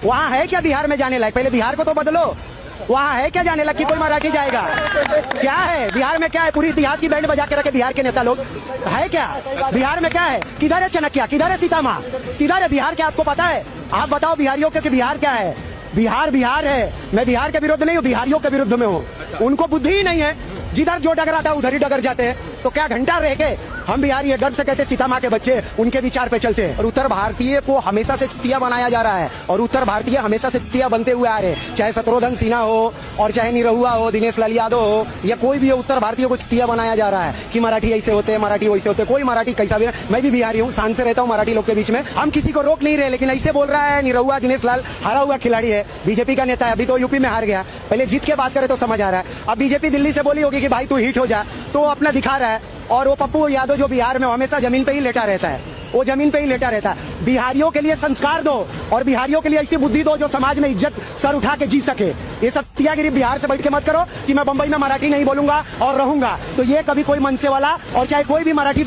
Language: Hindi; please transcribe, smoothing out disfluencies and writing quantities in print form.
वहाँ है क्या बिहार में जाने लायक? पहले बिहार को तो बदलो। वहाँ है क्या जाने लग कि कोई मराठी जाएगा? क्या है बिहार में? क्या है? पूरी इतिहास की बैंड बजा के रखे बिहार के नेता लोग। है क्या बिहार में? क्या है? किधर है चनकिया? किधर है सीतामा? किधर है बिहार? क्या आपको पता है? आप बताओ बिहारियों के कि बिहार क्या है? बिहार बिहार है। मैं बिहार के विरुद्ध नहीं हूँ, बिहारियों के विरुद्ध में हूँ। उनको बुद्धि ही नहीं है, जिधर जो डगराता है उधर ही डगर जाते हैं। तो क्या घंटा रह के हम बिहारी गर्व से कहते सीता माँ के बच्चे, उनके विचार पे चलते हैं। और उत्तर भारतीय को हमेशा से चुतिया बनाया जा रहा है, और उत्तर भारतीय हमेशा से चुतिया बनते हुए आ रहे हैं। चाहे शत्रुघ्न सिन्हा हो, और चाहे निरहुआ हो, दिनेश लाल यादव हो, या कोई भी हो, उत्तर भारतीय को चुतिया बनाया जा रहा है कि मराठी ऐसे होते हैं, मराठी वैसे होते हैं। कोई मराठी कैसा भी, मैं भी बिहारी हूँ, शान से रहता हूँ मराठी लोग के बीच में। हम किसी को रोक नहीं रहे, लेकिन ऐसे बोल रहा है निरहुआ दिनेश लाल, हारा हुआ खिलाड़ी है, बीजेपी का नेता है, अभी तो यूपी में हार गया। पहले जीत के बात करे तो समझ आ रहा है। अब बीजेपी दिल्ली से बोली होगी कि भाई तू हिट हो जा, तो अपना दिखा रहा है। और वो पप्पू यादव जो बिहार में हमेशा जमीन पे ही लेटा रहता है, वो जमीन पे ही लेटा रहता है। बिहारियों के लिए संस्कार दो, और बिहारियों के लिए ऐसी बुद्धि दो जो समाज में इज्जत सर उठा के जी सके। ये सब तियागिरी बिहार से बैठ के मत करो कि मैं बम्बई में मराठी नहीं बोलूंगा और रहूंगा। तो ये कभी कोई मनसे वाला और चाहे कोई भी मराठी